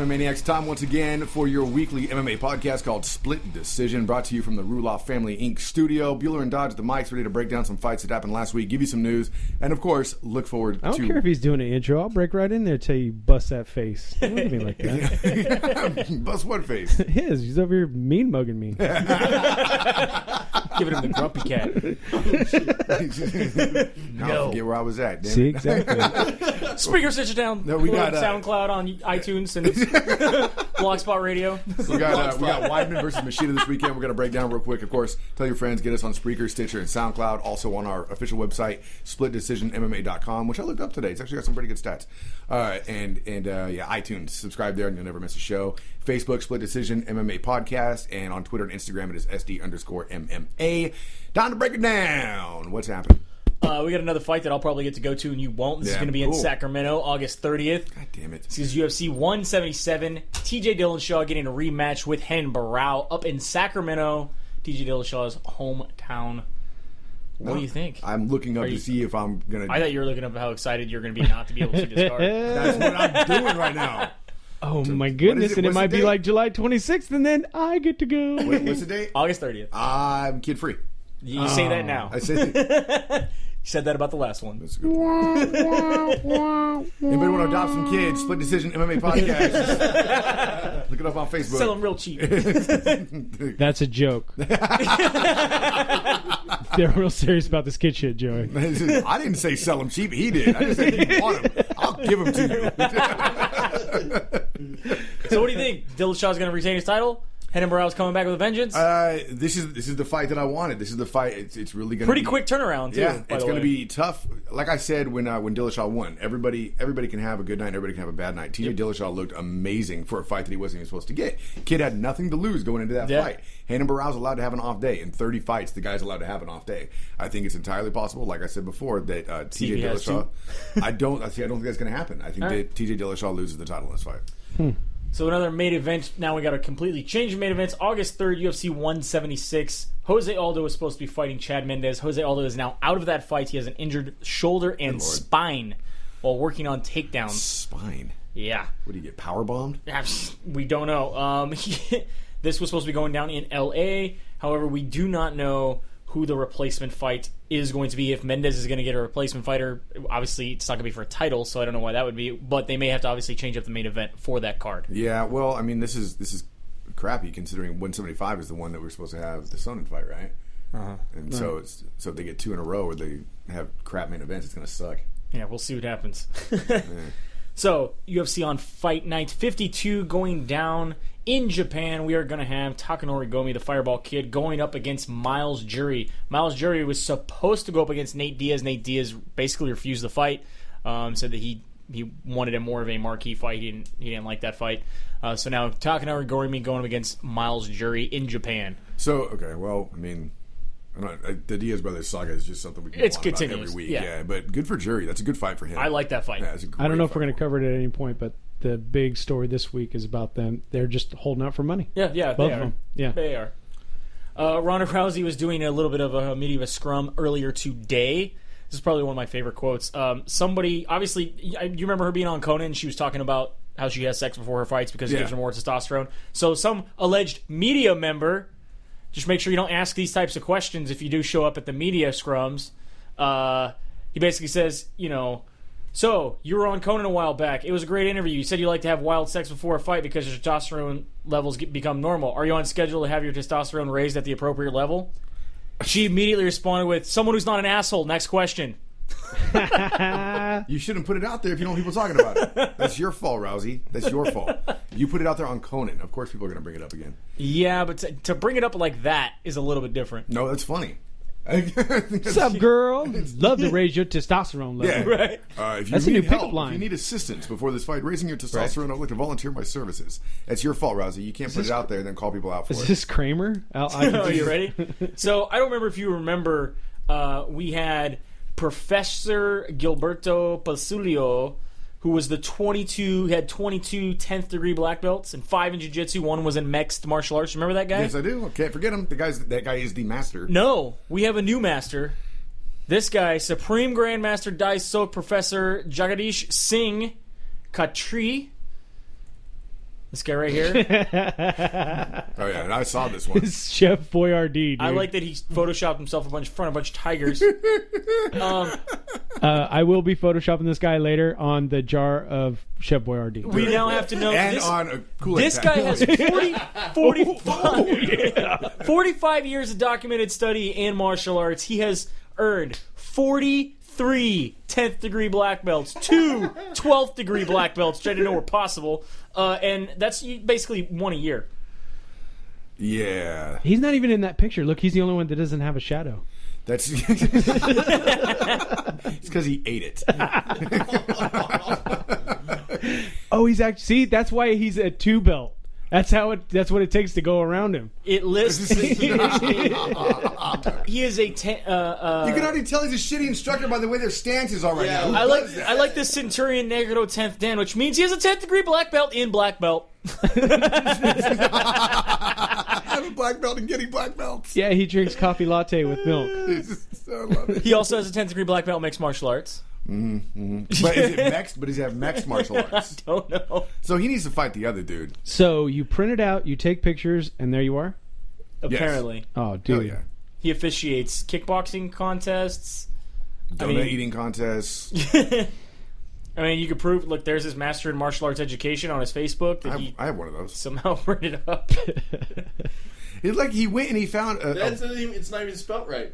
MMA Maniacs? Time once again for your weekly MMA podcast called Split Decision, brought to you from the Ruloff Family Inc. studio. Bueller and Dodge at the mics, ready to break down some fights that happened last week, give you some news, and of course, look forward to... I don't care if he's doing an intro. I'll break right in there till you bust that face. Don't look at me like that. Bust what face? His. He's over here mean mugging me. Giving him the grumpy cat. No, I forget where I was at. Damn See, it. exactly. Spreaker, sit you down. No, we got SoundCloud on iTunes and Blogspot Radio. We got Weidman versus Machida this weekend. We're going to break down real quick. Of course, tell your friends, get us on Spreaker, Stitcher, and SoundCloud. Also on our official website, splitdecisionmma.com, which I looked up today. It's actually got some pretty good stats. And iTunes. Subscribe there and you'll never miss a show. Facebook, Split Decision MMA Podcast. And on Twitter and Instagram, it is SD_MMA. Time to break it down. What's happening? We got another fight that I'll probably get to go to and you won't. This is going to be in Sacramento, August 30th. God damn it. This is UFC 177. TJ Dillashaw getting a rematch with Renan Barão up in Sacramento, TJ Dillashaw's hometown. What do you think? I'm looking up to see if I'm going to... I thought you were looking up how excited you're going to be not to be able to see this card. That's what I'm doing right now. Oh, my goodness. And it might be like July 26th, and then I get to go. Wait, what's the date? August 30th. I'm kid-free. You say that now. I say You said that about the last one. That's a good point. Anybody want to adopt some kids? Split Decision MMA Podcast. Look it up on Facebook. Sell them real cheap. That's a joke. They're real serious about this kid shit, Joey. I didn't say sell them cheap. He did. I just said if you want them, I'll give them to you. So what do you think? Dillashaw's going to retain his title? Renan Barão's coming back with a vengeance? This is the fight that I wanted. This is the fight. It's really going to pretty quick turnaround, too. Yeah, it's going to be tough. Like I said when Dillashaw won, everybody can have a good night, everybody can have a bad night. TJ Dillashaw looked amazing for a fight that he wasn't even supposed to get. Kid had nothing to lose going into that fight. Renan Barão's allowed to have an off day. In 30 fights, the guy's allowed to have an off day. I think it's entirely possible, like I said before, that TJ Dillashaw... I don't think that's going to happen. I think that TJ Dillashaw loses the title in this fight. So another main event. Now we got to completely change the main events. August 3rd, UFC 176. Jose Aldo was supposed to be fighting Chad Mendes. Jose Aldo is now out of that fight. He has an injured shoulder and spine while working on takedowns. Spine? Yeah. What do you get, power bombed? We don't know. This was supposed to be going down in L.A. However, we do not know who the replacement fight is going to be. If Mendes is going to get a replacement fighter, obviously it's not going to be for a title, so I don't know why that would be. But they may have to obviously change up the main event for that card. Yeah, well, I mean, this is crappy considering 175 is the one that we're supposed to have the Sonnen fight, right? And so if they get two in a row where they have crap main events, it's going to suck. Yeah, we'll see what happens. So, UFC on Fight Night 52 going down in Japan. We are going to have Takanori Gomi, the Fireball Kid, going up against Miles Jury. Miles Jury was supposed to go up against Nate Diaz. Nate Diaz basically refused the fight, said that he wanted a more of a marquee fight. He didn't like that fight. So now Takanori Gomi going up against Miles Jury in Japan. So, okay, well, I mean... the Diaz brothers saga is just something we can go on about every week. Yeah, but good for Jury. That's a good fight for him. I like that fight. Yeah, I don't know if we're going to cover it at any point, but the big story this week is about them. They're just holding out for money. Yeah, both of them. Yeah, they are. Ronda Rousey was doing a little bit of a media of a scrum earlier today. This is probably one of my favorite quotes. Somebody, obviously, you remember her being on Conan. She was talking about how she has sex before her fights because it gives her more testosterone. So some alleged media member. Just make sure you don't ask these types of questions if you do show up at the media scrums. He basically says, so you were on Conan a while back. It was a great interview. You said you like to have wild sex before a fight because your testosterone levels become normal. Are you on schedule to have your testosterone raised at the appropriate level? She immediately responded with, someone who's not an asshole. Next question. You shouldn't put it out there if you don't want people talking about it. That's your fault, Rousey. That's your fault. You put it out there on Conan. Of course people are going to bring it up again. Yeah, but to bring it up like that is a little bit different. No, that's funny. What's up, girl? Love to raise your testosterone level. Yeah, right. If you that's need a new help, pickup line. If you need assistance before this fight, raising your testosterone, I'd like to volunteer my services. That's your fault, Rousey. You can't put it out there and then call people out for it. Is this Kramer? Are you ready? So I don't remember if you remember. We had Professor Gilberto Pasulio, who was the 22 10th degree black belts and 5 in jiu-jitsu. One was in mixed martial arts. Remember that guy? Yes, I do. Can't forget him. That guy is the master. No, we have a new master. This guy, Supreme Grandmaster Dai Sok Professor Jagadish Singh Khatri. This guy right here. Oh yeah, and I saw this one. It's Chef Boyardee, dude. I like that he photoshopped himself in front of a bunch of tigers. I will be photoshopping this guy later on the jar of Chef Boyardee. We now have to know And on a Kool-Aid this pack. guy has 45 years of documented study in martial arts. He has earned 43 10th degree black belts, 2 12th degree black belts, which I didn't know were possible, and that's basically one a year. Yeah, He's not even in that picture. Look, he's the only one that doesn't have a shadow. that's it's because he ate it. Oh, he's actually see. That's why he's a 2 belt. That's how it. That's what it takes to go around him. It lists he is a You can already tell he's a shitty instructor by the way their stances are right now. Who I does that? like the Centurion Negro 10th Dan, which means he has a 10th degree black belt in black belt. I have a black belt and getting black belts. Yeah, he drinks coffee latte with milk. I love it. He also has a 10th degree black belt in mixed martial arts. But is it mixed? But does he have mixed martial arts? Don't know. So he needs to fight the other dude. So you print it out, you take pictures, and there you are. Apparently, Oh, dude. Hell yeah. he officiates kickboxing contests. Donut eating contests. I mean, you could prove. Look, there's his master in martial arts education on his Facebook that he I have one of those. somehow printed up. It's like he went and he found It's not even spelt right.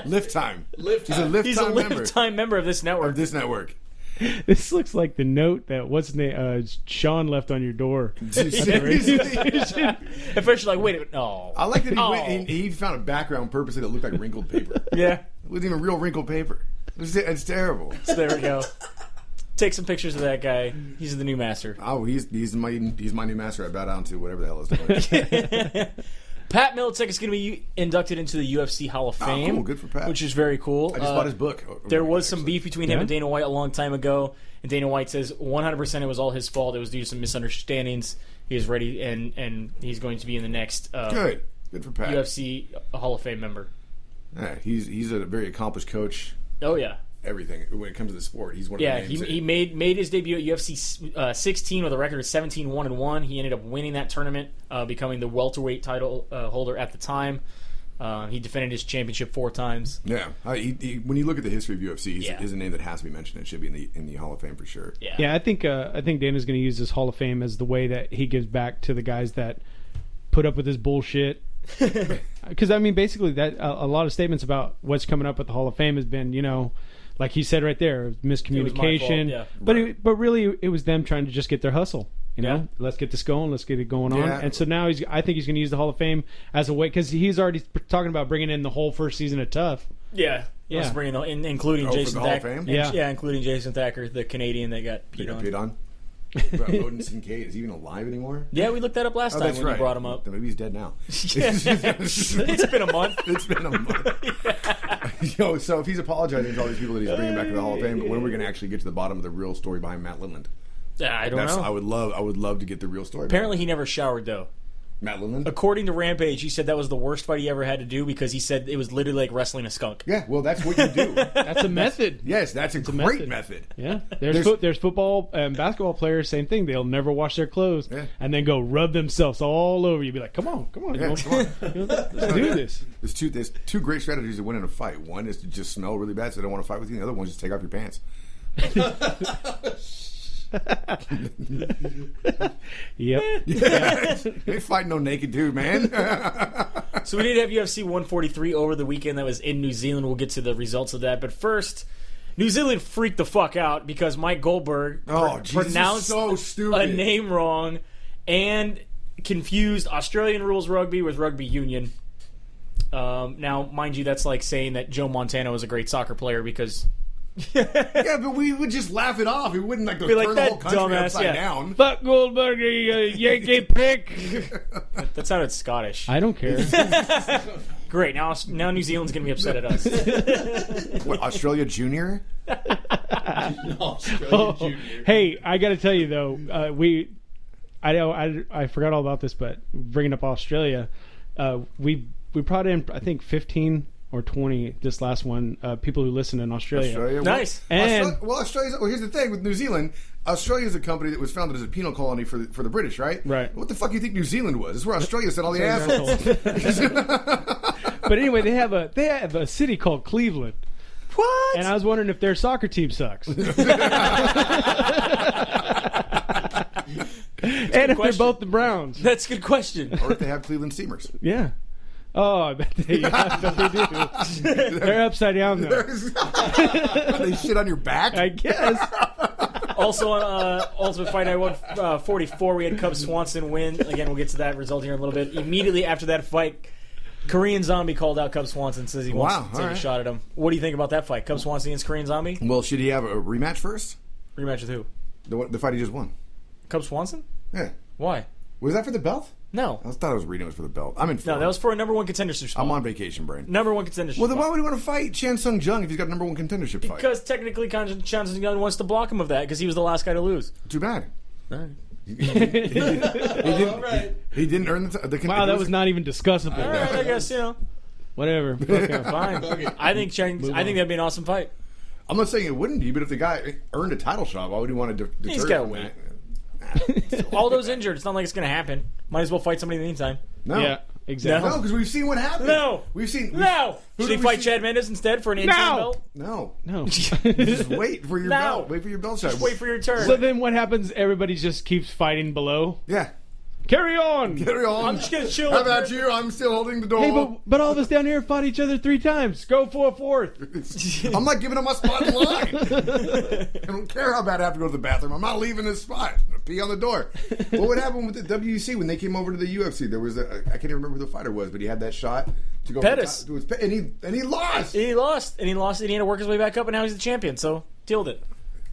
Lift Time. Lift He's a Time. Lift He's Time a member lifetime member of this network. of this network. This looks like the note that Sean left on your door. Officially, like, wait a minute, no. I like that he went Oh. and he found a background purposely that looked like wrinkled paper. Yeah, It wasn't even real wrinkled paper. It's terrible. so there we go. Take some pictures of that guy. He's the new master. Oh, he's my new master. I bow down to whatever the hell is doing. Pat Milicic is going to be inducted into the UFC Hall of Fame. Cool. Good for Pat. Which is very cool. I just bought his book. There was some beef between him Yeah. and Dana White a long time ago, and Dana White says 100% it was all his fault. It was due to some misunderstandings. He is ready, and he's going to be in the next Good for Pat. UFC Hall of Fame member. Yeah, he's a very accomplished coach. Oh yeah, Everything when it comes to the sport, he's one of yeah. the names. He made his debut at UFC 16 with a record of 17-1-1. He ended up winning that tournament, becoming the welterweight title holder at the time. He defended his championship 4 times. Yeah, when you look at the history of UFC, Yeah. he's a name that has to be mentioned. It should be in the Hall of Fame for sure. Yeah, Yeah, I think Dana's going to use this Hall of Fame as the way that he gives back to the guys that put up with his bullshit. Because I mean, basically, that a lot of statements about what's coming up with the Hall of Fame has been, like he said right there, miscommunication. yeah. But really, it was them trying to just get their hustle. Yeah. Let's get this going. Let's get it going on. Yeah. And so now I think he's going to use the Hall of Fame as a way, because he's already talking about bringing in the whole first season of Tough. yeah. Yeah. Let's bring including For Jason the Hall of Thacker. Fame? Yeah. Including Jason Thacker, the Canadian that got He peed got on. paid on. Odin Kincaid, is he even alive anymore? Yeah, we looked that up last time that's when right. you brought him up. Then maybe he's dead now. It's been a month. It's been a month. Yo, so if he's apologizing to all these people that he's bringing back to the Hall of Fame, when are we going to actually get to the bottom of the real story behind Matt Lindland? I don't know. I would love to get the real story. Apparently, he never showered though. Matt Lindland. According to Rampage, he said that was the worst fight he ever had to do because he said it was literally like wrestling a skunk. Yeah, well, that's what you do. That's a method. Yes, that's a great method. Yeah, there's football and basketball players, same thing. They'll never wash their clothes and then go rub themselves all over you. Be like, come on, Yeah, come on. let's do this. There's two great strategies to win in a fight. One is to just smell really bad, so they don't want to fight with you. The other one is just take off your pants. Yep. Ain't fighting no naked dude, man. So we did have UFC 143 over the weekend. That was in New Zealand. We'll get to the results of that. But first, New Zealand freaked the fuck out because Mike Goldberg pronounced so stupid. a name wrong and confused Australian rules rugby with rugby union. Now, mind you, that's like saying that Joe Montana was a great soccer player because... Yeah, but we would just laugh it off. We wouldn't Be turn like, the that whole country dumbass, upside down. Fuck Goldberg, you Yankee prick. That sounded Scottish. I don't care. Great. Now New Zealand's going to be upset at us. What, Australia Junior? Australian Junior. Hey, I got to tell you though, I forgot all about this, but bringing up Australia, we brought in I think 15 or 20. This last one, people who listen in Australia. Australia. Nice. And Australia's. Well, here's the thing with New Zealand. Australia is a company that was founded as a penal colony for the British, right? Right. What the fuck do you think New Zealand was? It's where Australia sent all the assholes. But anyway, they have a city called Cleveland. What? And I was wondering if their soccer team sucks. And if they're question. both the Browns. That's a good question. Or if they have Cleveland Steamers. Yeah. Oh, I bet they do. They're upside down, though. They shit on your back? I guess. Also on Ultimate Fight Night 144, we had Cub Swanson win. Again, we'll get to that result here in a little bit. Immediately after that fight, Korean Zombie called out Cub Swanson, says he wants to take a shot at him. What do you think about that fight? Cub Swanson against Korean Zombie? Well, should he have a rematch first? Rematch with who? The fight he just won. Cub Swanson? Yeah. Why? Was that for the belt? No. I thought I was reading it was for the belt. I'm informed. No, that was for a number one contendership spot. I'm on vacation, brain. Number one contendership Well, then spot. why would he want to fight Chan Sung Jung if he's got number one contendership fight? Because technically, Chan Sung wants to block him of that because he was the last guy to lose. Too bad. All right. He didn't earn the Wow, that was not even discussable. All right, I guess, Whatever. Okay. fine. I think that'd be an awesome fight. I'm not saying it wouldn't be, but if the guy earned a title shot, why would he want to deter He's gotta from win. that? Aldo's injured. It's not like it's going to happen. Might as well fight somebody in the meantime. No. Yeah, exactly. No, because we've seen what happened. No. We've seen. No! Who Should he did we fight see- Chad Mendes instead for an interim belt? No. No. Just wait for your No. belt. Wait for your belt shot. Just wait for your turn. So then what happens? Everybody just keeps fighting below. Yeah. Carry on. Carry on. I'm just going to chill How up about here. you? I'm still holding the door. Hey, but all of us down here fought each other 3 times. Go for a 4th. I'm not giving him my spot in line. I don't care how bad I have to go to the bathroom. I'm not leaving this spot. I'm gonna pee on the door. What would happen with the WEC when they came over to the UFC? There was I can't even remember who the fighter was, but he had that shot to go Pettis. and he lost. And he lost, and he had to work his way back up, and now he's the champion, so deal with it.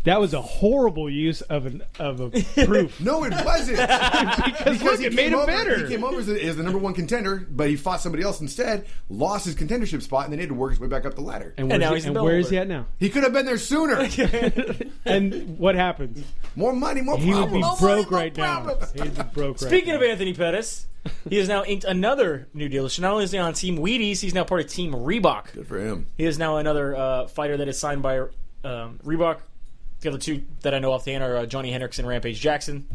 That was a horrible use of a proof. No, it wasn't. because look, it made him better. He came over as the number one contender, but he fought somebody else instead, lost his contendership spot, and then he had to work his way back up the ladder. And now he's the belt where is holder. he at now? He could have been there sooner. And what happens? More money, more He would be problems. broke right now. He'd be broke right Speaking now. of Anthony Pettis, he has now inked another new deal. So not only is he on Team Wheaties, he's now part of Team Reebok. Good for him. He is now another fighter that is signed by Reebok. The other two that I know off the hand are Johnny Hendricks and Rampage Jackson.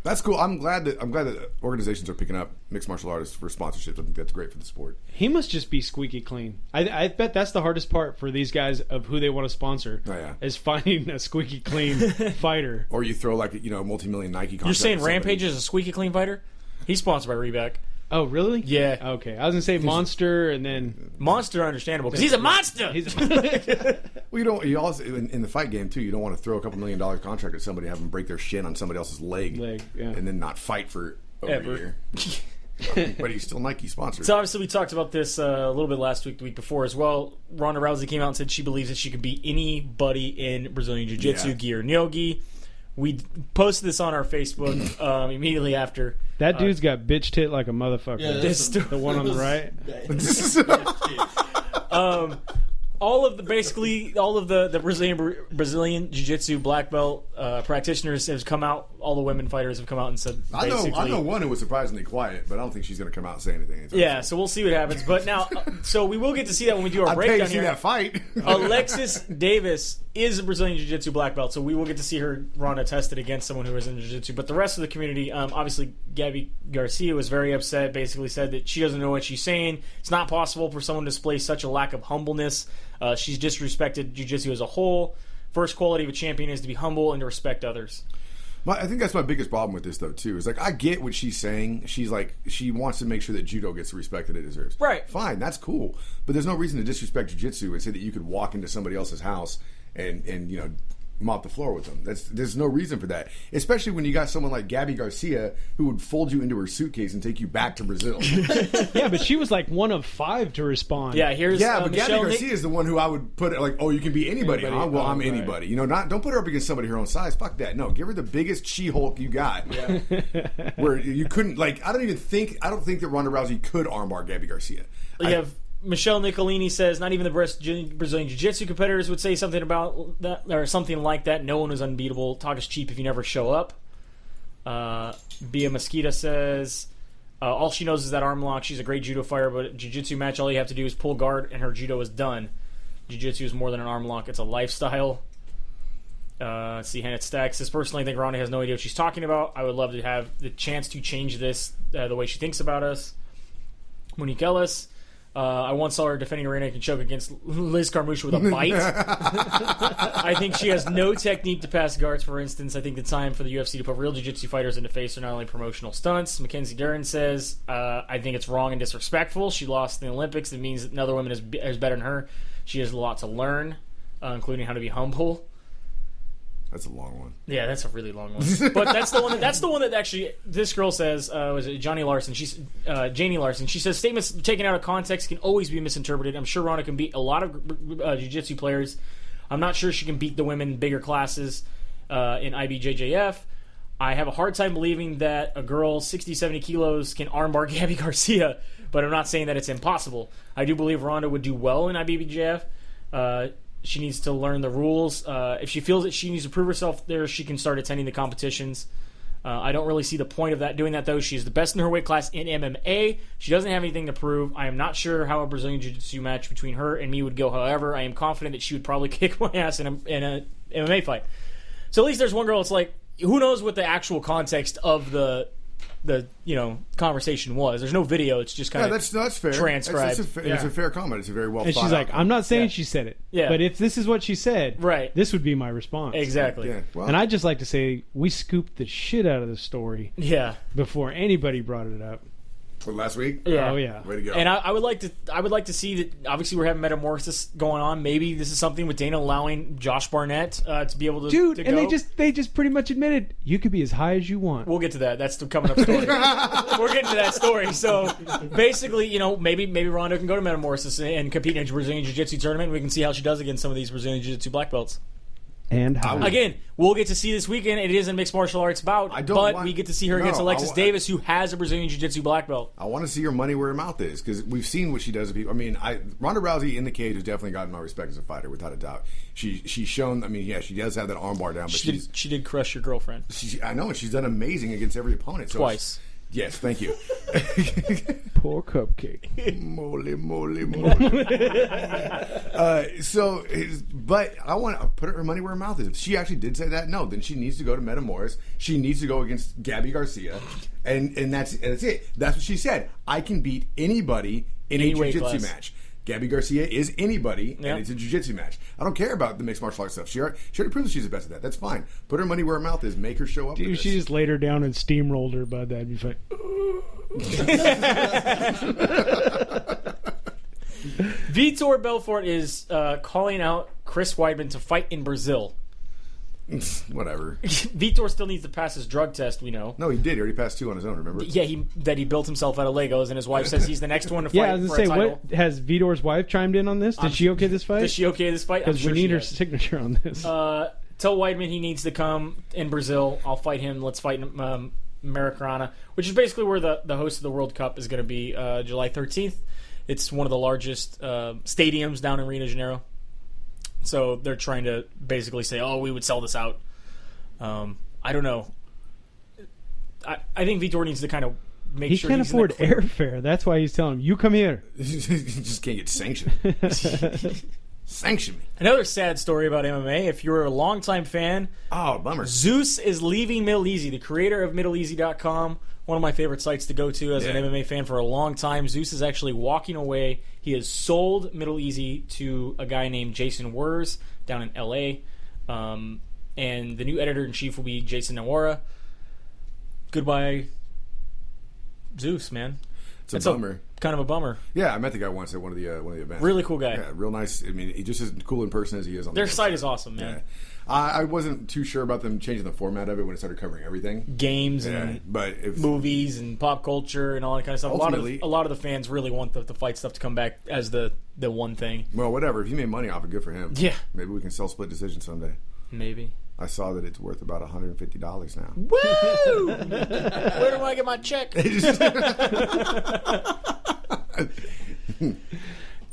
That's cool. I'm glad that organizations are picking up mixed martial artists for sponsorships. I think that's great for the sport. He must just be squeaky clean. I bet that's the hardest part for these guys of who they want to sponsor. Oh, yeah. Is finding a squeaky clean fighter. Or you throw like a multi-million Nike contract. You're saying to somebody. Rampage is a squeaky clean fighter? He's sponsored by Reebok. Oh, really? Yeah. Okay. I was gonna say Monster, and then Monster, understandable, because he's a monster! Well, you also in the fight game too. You don't want to throw a $2 million contract at somebody, have them break their shin on somebody else's leg, yeah. and then not fight for over Ever. a year. But he's still Nike sponsored. So obviously we talked about this a little bit last week, the week before as well. Ronda Rousey came out and said she believes that she could beat anybody in Brazilian Jiu-Jitsu, Yeah. gi or no-gi. We posted this on our Facebook immediately after. that dude's got bitch tit like a motherfucker. Yeah, This The one on the right. All of the Brazilian Jiu-Jitsu black belt practitioners have come out. All the women fighters have come out and said I basically. know one who was surprisingly quiet, but I don't think she's going to come out and say anything. Yeah, so we'll see what happens. But now, so we will get to see that when we do our I'd pay to breakdown see here. that fight. Alexis Davis is a Brazilian Jiu-Jitsu black belt, so we will get to see her Ronda tested against someone who is in Jiu-Jitsu. But the rest of the community, obviously, Gabby Garcia was very upset, basically said that she doesn't know what she's saying. It's not possible for someone to display such a lack of humbleness. She's disrespected Jiu-Jitsu as a whole. First quality of a champion is to be humble and to respect others. I think that's my biggest problem with this, though, too. Is like I get what she's saying. She's like she wants to make sure that judo gets the respect that it deserves. Right. Fine, that's cool. But there's no reason to disrespect jiu-jitsu and say that you could walk into somebody else's house and mop the floor with them. There's no reason for that. Especially when you got someone like Gabby Garcia who would fold you into her suitcase and take you back to Brazil. Yeah, but she was like one of 5 to respond. Yeah, here's But Michelle Gabby Garcia is the one who I would put it like, oh, you can be anybody, huh? Well, I'm right. anybody. Don't put her up against somebody her own size. Fuck that. No, give her the biggest She-Hulk you got. Yeah. Where you couldn't I don't think that Ronda Rousey could armbar Gabby Garcia. You have Michelle Nicolini says not even the Brazilian Jiu-Jitsu competitors would say something about that or something like that. No one is unbeatable. Talk is cheap if you never show up. Bia Mosquita says All she knows is that arm lock. She's a great judo fighter, but jiu-jitsu match, all you have to do is pull guard, and her judo is done. Jiu-jitsu is more than an arm lock. It's a lifestyle. Let's see, Hannah Stacks says, personally, I think Ronda has no idea what she's talking about. I would love to have the chance to change this, the way she thinks about us. Monique Ellis. I once saw her defending a rear naked choke against Liz Carmouche with a bite. I think she has no technique to pass guards, for instance. I think the time for the UFC to put real jiu-jitsu fighters into face are not only promotional stunts. Mackenzie Duran says, I think it's wrong and disrespectful. She lost in the Olympics. It means that another woman is better than her. She has a lot to learn, including how to be humble. That's a long one. Yeah, that's a really long one. But that's the one. That's the one that actually this girl says was it Janie Larson? Janie Larson. She says statements taken out of context can always be misinterpreted. I'm sure Ronda can beat a lot of jiu-jitsu players. I'm not sure she can beat the women in bigger classes in IBJJF. I have a hard time believing that a girl 60, 70 kilos can armbar Gabby Garcia, but I'm not saying that it's impossible. I do believe Ronda would do well in IBJJF. She needs to learn the rules. If she feels that she needs to prove herself there, she can start attending the competitions. I don't really see the point of doing that, though. She's the best in her weight class in MMA. She doesn't have anything to prove. I am not sure how a Brazilian Jiu-Jitsu match between her and me would go. However, I am confident that she would probably kick my ass in a MMA fight. So at least there's one girl. It's like, who knows what the actual context of the conversation was. There's no video. It's just kind of that's fair. Transcribed. It's a fair comment. It's a very well And thought she's like, out. I'm not saying she said it. Yeah. But if this is what she said, Right. this would be my response. Exactly. Yeah. Well, And I'd just like to say we scooped the shit out of the story Yeah. before anybody brought it up. for last week. Yeah. Oh, yeah. Way to go. And I would like to see that. Obviously, we're having metamorphosis going on. Maybe this is something with Dana allowing Josh Barnett to be able to Dude, to and go. they just pretty much admitted you could be as high as you want. We'll get to that. That's the coming up story. We're getting to that story. So basically, maybe Ronda can go to Metamorphosis and compete in a Brazilian Jiu-Jitsu tournament. And we can see how she does against some of these Brazilian Jiu-Jitsu black belts. And how? Again, we'll get to see this weekend. It is a mixed martial arts bout, we get to see her against Alexis Davis, who has a Brazilian Jiu-Jitsu black belt. I want to see her money where her mouth is, because we've seen what she does to people. I mean, Ronda Rousey in the cage has definitely gotten my respect as a fighter, without a doubt. She's shown. I mean, yeah, she does have that armbar down, but She did crush your girlfriend. I know, and she's done amazing against every opponent. So Twice. Yes, thank you. Poor cupcake. Moly. But I want to put her money where her mouth is. If she actually did say that, no, then she needs to go to Metamoris. She needs to go against Gabby Garcia, and that's it. That's what she said. I can beat anybody in a jiu-jitsu match. Gabby Garcia is anybody, and it's a jiu-jitsu match. I don't care about the mixed martial arts stuff. She already proves she's the best at that. That's fine. Put her money where her mouth is. Make her show up. Dude, she just laid her down and steamrolled her, bud. That'd be fun. Vitor Belfort is calling out Chris Weidman to fight in Brazil. Whatever. Vitor still needs to pass his drug test, we know. No, he did. He already passed 2 on his own, remember? Yeah, he built himself out of Legos, and his wife says he's the next one to fight Yeah, I was for going a to say, title. what has Vitor's wife chimed in on this? Did she okay this fight? Does she okay this fight? Because we need her signature on this. Tell Weidman he needs to come in Brazil. I'll fight him. Let's fight Maracana, which is basically where the host of the World Cup is going to be July 13th. It's one of the largest stadiums down in Rio de Janeiro. So they're trying to basically say, we would sell this out. I don't know. I think Vitor needs to kind of make sure he can't he's in the afford clear. airfare. That's why he's telling him, you come here. You just can't get sanctioned. Sanction me. Another sad story about MMA. If you're a longtime fan, Bummer. Zeus is leaving Middle Easy, the creator of MiddleEasy.com, one of my favorite sites to go to as an MMA fan for a long time. Zeus is actually walking away. He has sold Middle Easy to a guy named Jason Wurz down in L.A., and the new editor-in-chief will be Jason Nawara. Goodbye, Zeus, man. It's a bummer. Kind of a bummer. Yeah, I met the guy once at one of the events. Really cool guy. Yeah, real nice. I mean, he's just as cool in person as he is on Their the site is awesome, man. Yeah. I wasn't too sure about them changing the format of it when it started covering everything. Games and but if, movies and pop culture and all that kind of stuff. Ultimately, A lot of the fans really want the fight stuff to come back as the one thing. Well, whatever. If he made money off it, good for him. Yeah. Maybe we can sell Split Decision someday. Maybe. I saw that it's worth about $150 now. Woo! Where do I get my check?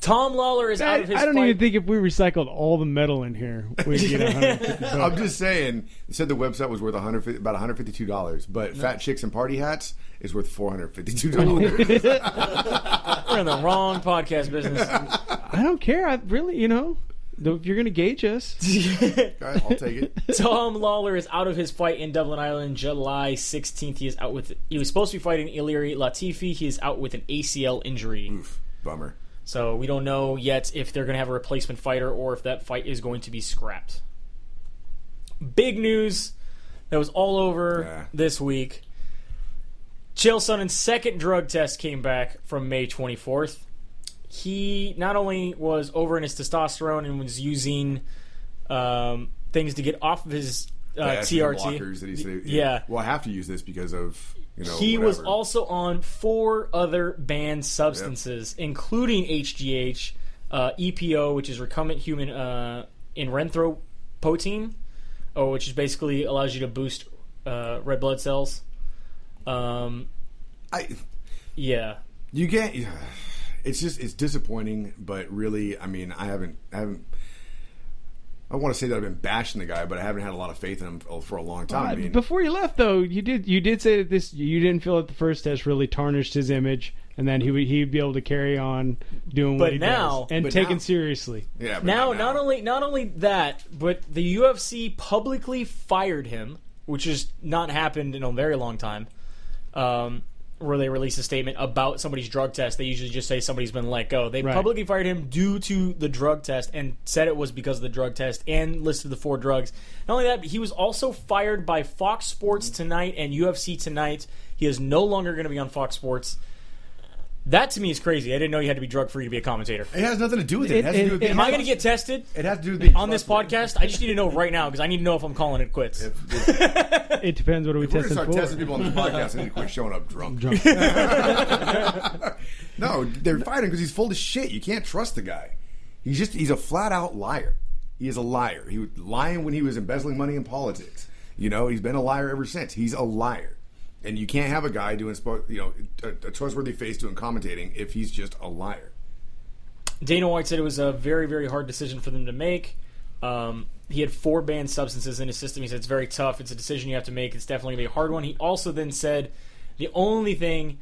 Tom Lawler is out of his I don't fight. even think if we recycled all the metal in here, we'd get $150. I'm just saying. It said the website was worth about $152, but Fat Chicks and Party Hats is worth $452. We're in the wrong podcast business. I don't care. I really, if you're going to gauge us. All right, I'll take it. Tom Lawler is out of his fight in Dublin, Ireland, July 16th. He was supposed to be fighting Ilir Latifi. He is out with an ACL injury. Oof, bummer. So we don't know yet if they're going to have a replacement fighter or if that fight is going to be scrapped. Big news that was all over this week. Chael Sonnen's second drug test came back from May 24th. He not only was over in his testosterone and was using things to get off of his TRT. Blockers that he said, well, I have to use this because of... he was also on 4 other banned substances, including HGH, EPO, which is recombinant human erythropoietin, which is basically allows you to boost red blood cells. You get. It's disappointing, but really, I mean, I want to say that I've been bashing the guy, but I haven't had a lot of faith in him for a long time. I mean, before you left, though, you did say that you didn't feel that the first test really tarnished his image, and then he'd be able to carry on doing what he does and taken seriously. Yeah. Now, not only that, but the UFC publicly fired him, which has not happened in a very long time. Where they release a statement about somebody's drug test. They usually just say somebody's been let go. They publicly fired him due to the drug test and said it was because of the drug test and listed the 4 drugs. Not only that, but he was also fired by Fox Sports Tonight and UFC Tonight. He is no longer going to be on Fox Sports. That to me is crazy. I didn't know you had to be drug free to be a commentator. It has nothing to do with it. Am I going to get tested? It has to do with on this podcast. I just need to know right now because I need to know if I'm calling it quits. It depends. What are we testing for? We're going to start testing people on this podcast. I need to quit showing up drunk. No, they're fighting because he's full of shit. You can't trust the guy. He's a flat out liar. He is a liar. He was lying when he was embezzling money in politics. He's been a liar ever since. He's a liar. And you can't have a guy doing, a trustworthy face doing commentating if he's just a liar. Dana White said it was a very, very hard decision for them to make. He had 4 banned substances in his system. He said it's very tough. It's a decision you have to make. It's definitely going to be a hard one. He also then said the only thing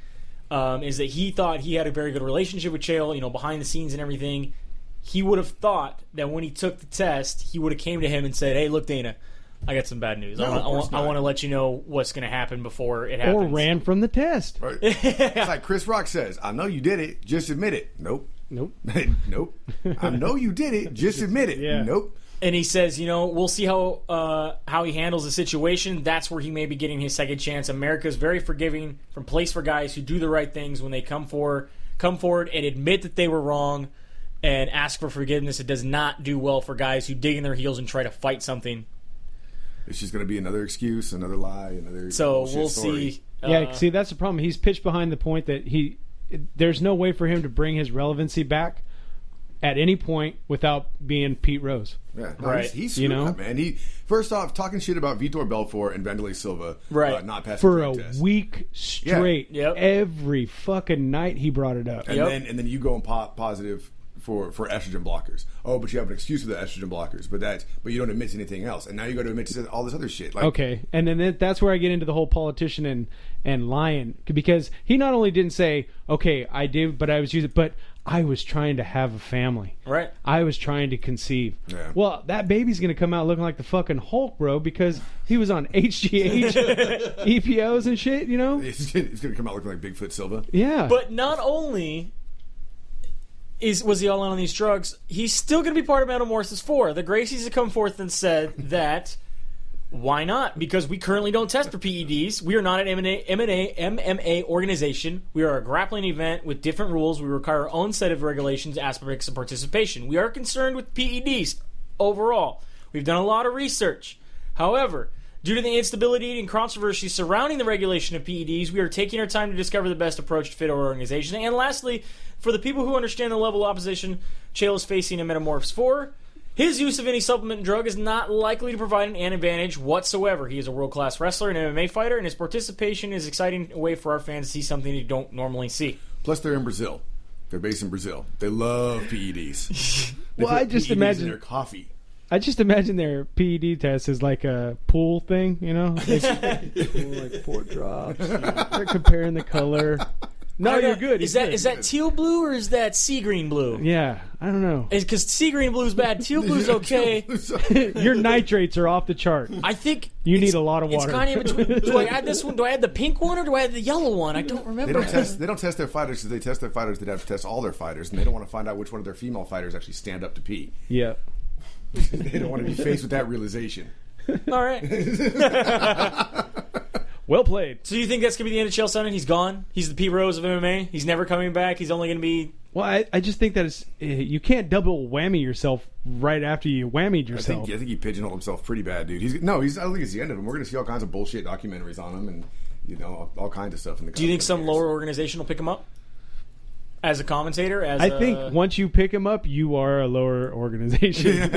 is that he thought he had a very good relationship with Chael, behind the scenes and everything. He would have thought that when he took the test, he would have came to him and said, hey, look, Dana, I got some bad news. I want to let you know what's going to happen before it happens. Or ran from the test. Right. It's like Chris Rock says, I know you did it. Just admit it. Nope. Nope. Nope. I know you did it. Just admit it. Yeah. Nope. And he says, we'll see how he handles the situation. That's where he may be getting his second chance. America is very forgiving from place for guys who do the right things when they come forward and admit that they were wrong and ask for forgiveness. It does not do well for guys who dig in their heels and try to fight something. It's just going to be another excuse, another lie, another So we'll story. see. See, that's the problem. He's pitched behind the point that there's no way for him to bring his relevancy back at any point without being Pete Rose. Yeah, no, right. He's screwed up, man. He first off talking shit about Vitor Belfort and Wanderlei Silva, right? Not passing for the a test. week straight. Yeah. Yep. Every fucking night he brought it up. And then you go and positive for estrogen blockers. Oh, but you have an excuse for the estrogen blockers, but you don't admit to anything else. And now you got to admit to all this other shit. Like, okay, and then that's where I get into the whole politician and lying, because he not only didn't say, okay, I did, but I was using, but I was trying to have a family. Right. I was trying to conceive. Yeah. Well, that baby's going to come out looking like the fucking Hulk, bro, because he was on HGH, EPOs and shit, It's going to come out looking like Bigfoot Silva. Yeah. But not only was he all in on these drugs, he's still going to be part of Metamorphosis 4. The Gracies have come forth and said that, why not? Because we currently don't test for PEDs. We are not an MMA organization. We are a grappling event with different rules. We require our own set of regulations, aspects of participation. We are concerned with PEDs overall. We've done a lot of research. However, due to the instability and controversy surrounding the regulation of PEDs, we are taking our time to discover the best approach to fit our organization. And lastly, for the people who understand the level of opposition Chael is facing in Metamorphosis 4, his use of any supplement and drug is not likely to provide an advantage whatsoever. He is a world-class wrestler and MMA fighter, and his participation is exciting a way for our fans to see something they don't normally see. Plus, they're in Brazil. They're based in Brazil. They love PEDs. They Well, put I just PEDs imagine- in their coffee. I just imagine their PED test is like a pool thing, you know? Like 4 drops. They're comparing the color. No, you're good. Is you're that good. is that teal blue or is that sea green blue? Yeah, I don't know. Because sea green blue is bad. Teal blue is okay. Your nitrates are off the chart. I think You need it's- a lot of water. It's kind of in between. Do I add this one? Do I add the pink one or do I add the yellow one? I don't remember. They don't test their fighters because they test their fighters. They'd have to test all their fighters, and they don't want to find out which one of their female fighters actually stand up to pee. Yeah. They don't want to be faced with that realization. All right. Well played. So you think that's gonna be the end of Chael Sonnen? He's gone. He's the Pete Rose of MMA. He's never coming back. He's only gonna be. Well, I just think that it's, you can't double whammy yourself right after you whammied I yourself. think he pigeonholed himself pretty bad, dude. I don't think it's the end of him. We're going to see all kinds of bullshit documentaries on him, and all kinds of stuff in the. Do you think some lower organization will pick him up as a commentator? I think once you pick him up, you are a lower organization.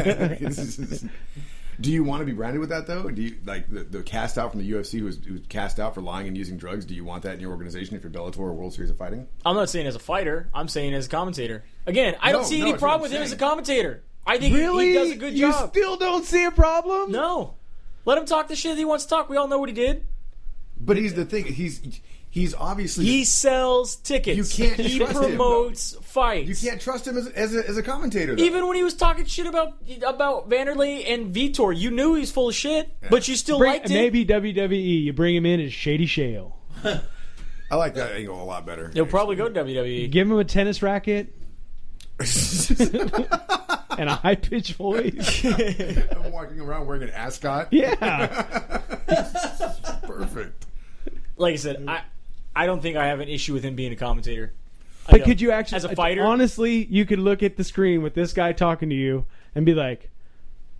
Do you want to be branded with that though? Do you like the cast out from the UFC who was cast out for lying and using drugs? Do you want that in your organization if you're Bellator or World Series of Fighting? I'm not saying as a fighter. I'm saying as a commentator. Again, I don't see any that's what problem I'm with him as a saying. commentator. I think Really? he does a good You job. still don't see a problem? No. Let him talk the shit he wants to talk. We all know what he did. But he's the thing. He's obviously He sells tickets. You can't He trust him, though. promotes fights. you can't trust him as a commentator. Though. Even when he was talking shit about Vanderlei and Vitor, you knew he was full of shit, but you still liked it. Maybe WWE, you bring him in as Shady Chael. I like that angle a lot better. He'll probably go to WWE. Give him a tennis racket and a high-pitched voice. I'm walking around wearing an ascot. Yeah. Perfect. Like I said, I don't think I have an issue with him being a commentator. I But don't. could you actually, as a fighter? honestly, you could look at the screen with this guy talking to you and be like,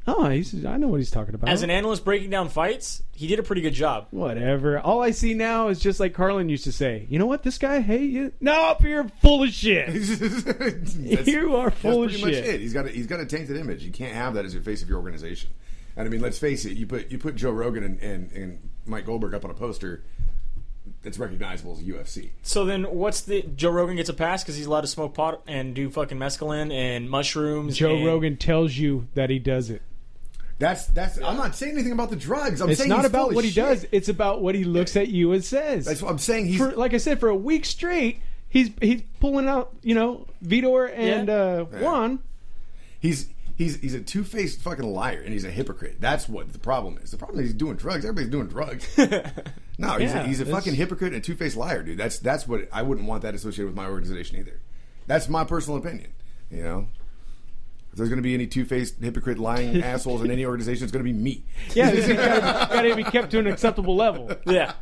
oh, I know what he's talking about. As an analyst breaking down fights, he did a pretty good job. Whatever. All I see now is just like Carlin used to say, you know what, this guy, nope, you're full of shit. You are full of That's pretty shit. much it. He's got a tainted image. You can't have that as your face of your organization. And I mean, let's face it. You put Joe Rogan and Mike Goldberg up on a poster that's recognizable as UFC. So then, what's the Joe Rogan gets a pass because he's allowed to smoke pot and do fucking mescaline and mushrooms? Joe and Rogan tells you that he does it. That's. I'm not saying anything about the drugs. I'm It's saying not he's about full of what he shit. does. It's about what he looks at you and says. That's what I'm saying. He's Like I said, for a week straight, he's pulling out, Vitor and Juan. he's a two-faced fucking liar, and he's a hypocrite. That's what the problem is. The problem is he's doing drugs. Everybody's doing drugs. No, he's a fucking hypocrite and a two-faced liar, dude. That's what I wouldn't want that associated with my organization either. That's my personal opinion. If there's going to be any two-faced hypocrite lying assholes in any organization, it's going to be me. Yeah, it's got to be kept to an acceptable level. Yeah.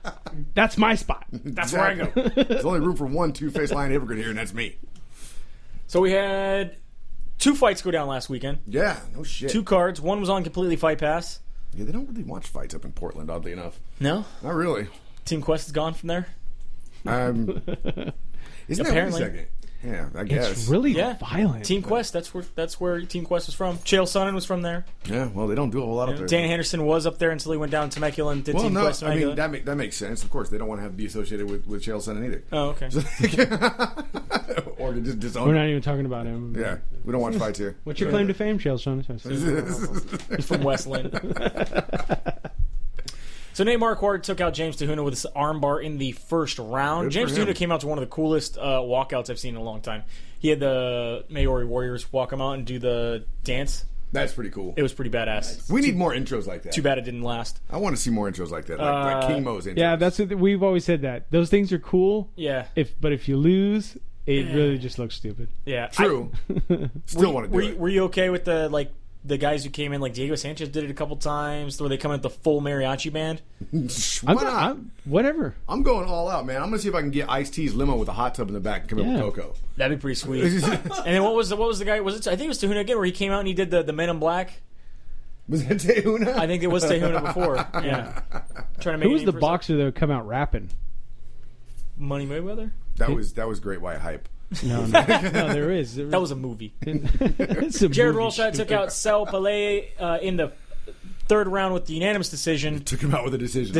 That's my spot. That's where I go. There's only room for one two-faced lying hypocrite here, and that's me. So we had 2 fights go down last weekend. Yeah, no shit. 2 cards. One was on Completely Fight Pass. Yeah, they don't really watch fights up in Portland, oddly enough. No? Not really. Team Quest is gone from there? Isn't that Apparently. really second? Yeah, I guess. It's really Yeah. violent. Team Quest, that's where Team Quest was from. Chael Sonnen was from there. Yeah, well, they don't do a whole lot up there. Dan Henderson was up there until he went down to Temecula and did Well, Team no, Quest. I mean, Temecula. that makes sense. Of course, they don't want to have to be associated with Chael Sonnen either. Oh, okay. Or to just disown We're him. not even talking about him. Yeah, we don't watch fights here. What's your claim to fame, Chael Sonnen? He's from Westland. So Nate Marquardt took out James Tahuna with his armbar in the first round. Good James for him. Tahuna came out to one of the coolest walkouts I've seen in a long time. He had the Maori Warriors walk him out and do the dance. That's pretty cool. It was pretty badass. We need more intros like that. Too bad it didn't last. I want to see more intros like that, like King Mo's intros. Yeah, that's what we've always said. That those things are cool. Yeah. But if you lose, it really just looks stupid. Yeah. True. Still want to do it. Were you okay with the guys who came in, like Diego Sanchez did it a couple times, where they come in with the full mariachi band? Why not? Whatever. I'm going all out, man. I'm going to see if I can get Ice-T's limo with a hot tub in the back and come in with Coco. That'd be pretty sweet. And then what was the guy? Was it? I think it was Tahuna again, where he came out and he did the Men in Black. Was that Tahuna? I think it was Tahuna before. Yeah. Trying to make Who was a name the for boxer that would come out rapping? himself. Money Mayweather? That was Great White Hype. No, there is. That was a movie. It's a Jared movie, Rolshad took stupid. out Sal Pele in the third round with the unanimous decision. Took him out with a decision. I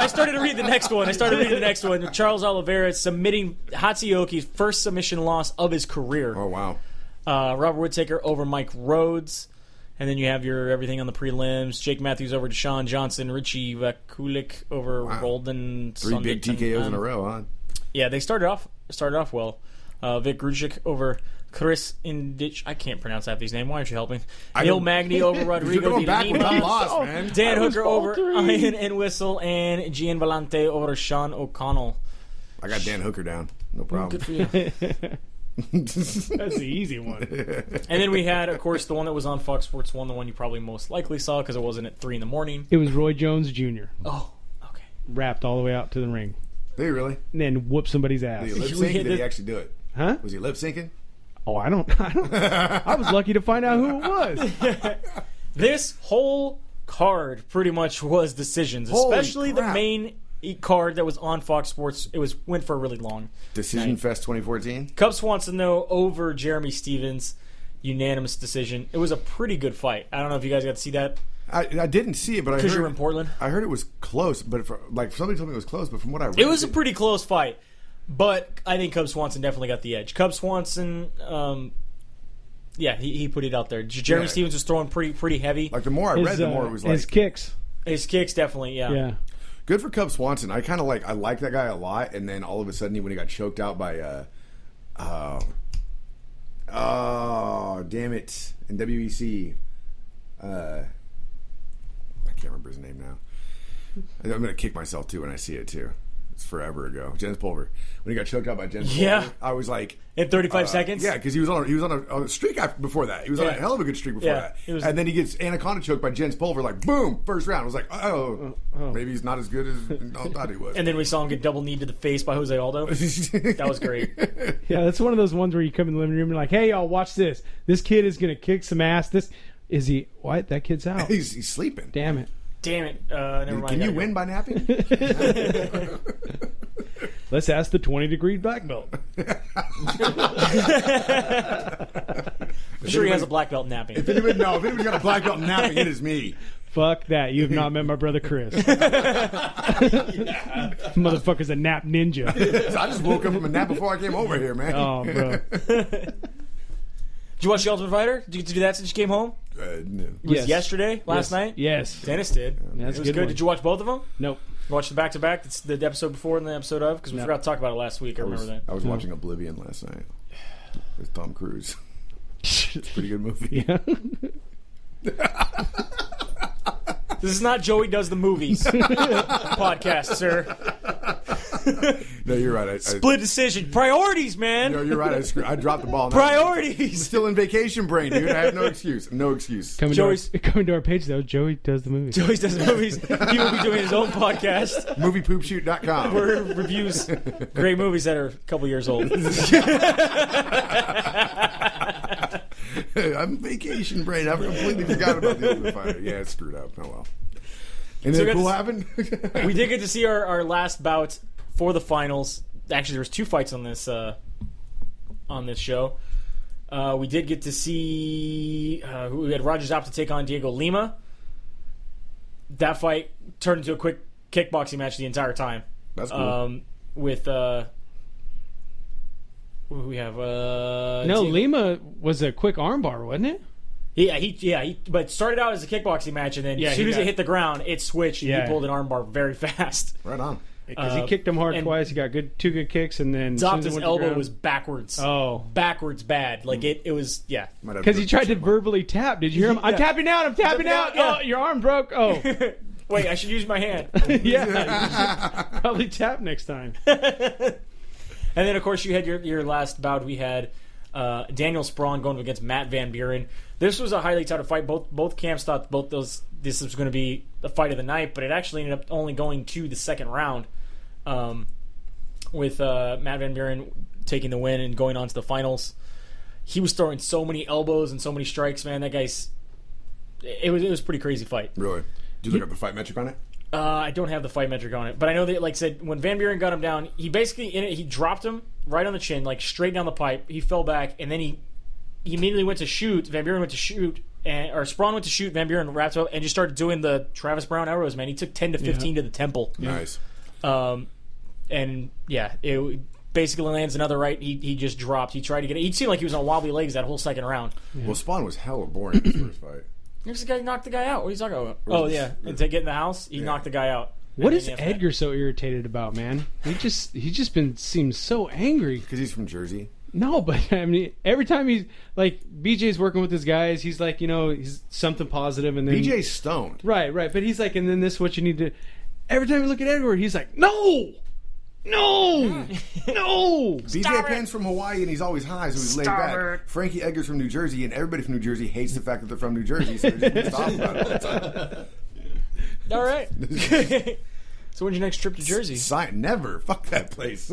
started to read the next one. Charles Oliveira submitting Hatsuyoki's first submission loss of his career. Oh, wow. Robert Whittaker over Mike Rhodes. And then you have your everything on the prelims. Jake Matthews over Deshaun Johnson. Richie Vakulik over Roldan. 3 big TKOs in a row, huh? Yeah, they started off well. Vic Grujic over Chris Indich. I can't pronounce half these names. Why aren't you helping? Neil Magny over Rodrigo Di Lima. Dan Hooker over Ian and Whistle. And Gian Vellante over Sean O'Connell. I got Dan Hooker down. No problem. Good for you. That's the easy one. And then we had, of course, the one that was on Fox Sports 1, the one you probably most likely saw because it wasn't at 3 in the morning. It was Roy Jones Jr. Oh, okay. Wrapped all the way out to the ring. Did he really? And then whoop somebody's ass. Did he lip sync? Did he actually do it? Huh? Was he lip syncing? Oh, I don't. I was lucky to find out who it was. This whole card pretty much was decisions, especially the main card that was on Fox Sports. It went for a really long Decision night. Fest 2014. Cub Swanson, though, over Jeremy Stevens. Unanimous decision. It was a pretty good fight. I don't know if you guys got to see that. I didn't see it, but I heard... Because you were in Portland? I heard it was close, but somebody told me it was close, but from what I read... It was a pretty close fight, but I think Cub Swanson definitely got the edge. Cub Swanson... he put it out there. Jeremy Stevens was throwing pretty heavy. Like, the more I read, the more it was like... His kicks. His kicks, definitely, yeah. Good for Cub Swanson. I kind of like that guy a lot, and then all of a sudden, when he got choked out by, damn it, in WEC, I can't remember his name now. I'm gonna kick myself too when I see it too. It's forever ago. Jens Pulver. When he got choked out by Jens Pulver, I was like... In 35 seconds? Yeah, because he was on a streak before that. He was on a hell of a good streak before that. And then he gets Anaconda choked by Jens Pulver, like, boom, first round. I was like, maybe he's not as good as I thought he was. And then we saw him get double kneed to the face by Jose Aldo. That was great. Yeah, that's one of those ones where you come in the living room and you're like, hey, y'all, watch this. This kid is going to kick some ass. Is he... What? That kid's out. He's sleeping. Damn it. Never mind. Can you win by napping? Let's ask the 20-degree black belt. I'm sure he has a black belt in napping. If anybody's got a black belt in napping, it is me. Fuck that. You have not met my brother Chris. Motherfucker's a nap ninja. I just woke up from a nap before I came over here, man. Oh, bro. Did you watch The Ultimate Fighter? Did you do that since you came home? No. It was yesterday? Last night? Yes. Dennis did. That's it was good. Did you watch both of them? Nope. You watched the back-to-back? It's the episode before and the episode of? Because we forgot to talk about it last week. I remember that. I was watching Oblivion last night with Tom Cruise. It's a pretty good movie. Yeah. This is not Joey Does the Movies podcast, sir. No, you're right. Split decision. Priorities, man. No, you're right. I dropped the ball. Priorities. I'm still in vacation brain, dude. I have no excuse. No excuse. Coming to our page, though, Joey Does the Movies. Joey Does the Movies. He will be doing his own podcast. Moviepoopshoot.com. Where it reviews great movies that are a couple years old. I'm vacation brain. I completely forgot about the Ultimate Fighter. Yeah, it's screwed up. Oh, well. And So then cool happened? We did get to see our last bout for the finals. Actually, there was 2 fights on this show. We did get to see we had Roger Zappa to take on Diego Lima. That fight turned into a quick kickboxing match the entire time. That's cool. With we have Lima was a quick armbar, wasn't it? He but started out as a kickboxing match, and then as soon as it hit the ground, it switched, and he pulled an armbar very fast. Right on. Because he kicked him hard twice. He got two good kicks, and then Zappa's elbow was backwards. Oh, backwards bad. Like it was. Yeah. Because he tried to verbally tap. Did you hear him? I'm tapping out. I'm tapping out. Yeah. Oh, your arm broke. Oh, wait. I should use my hand. Yeah. Probably tap next time. And then, of course, you had your last bout. We had Daniel Sprawn going against Matt Van Buren. This was a highly touted fight. Both camps thought this was going to be the fight of the night, but it actually ended up only going to the second round, with Matt Van Buren taking the win and going on to the finals. He was throwing so many elbows and so many strikes, man. That guy's... It was a pretty crazy fight. Really? Did you look up the fight metric on it? I don't have the fight metric on it, but I know that, like I said, when Van Buren got him down, he basically he dropped him right on the chin, like straight down the pipe. He fell back, and then he immediately went to shoot. Van Buren went to shoot, Sprawn went to shoot. Van Buren wrapped up and just started doing the Travis Brown arrows. Man, he took 10 to 15 to the temple. Nice. And yeah, it basically lands another right. He just dropped. He tried to get it. He seemed like he was on wobbly legs that whole second round. Well, Spawn was hella boring in his first fight. This guy knocked the guy out. What are you talking about? Oh yeah, and to get in the house, he knocked the guy out. What is Edgar so irritated about, man? He's just seems so angry. Because he's from Jersey. No, but I mean, every time he's like BJ's working with his guys, he's like, he's something positive, and then BJ's stoned. Right. But he's like, and then this is what you need to. Every time you look at Edgar, he's like, no. BJ Penn's from Hawaii and he's always high, so he's laid back. Frankie Edgar's from New Jersey, and everybody from New Jersey hates the fact that they're from New Jersey, so they're just talking about it all the time. All right. So when's your next trip to Jersey? Never. Fuck that place.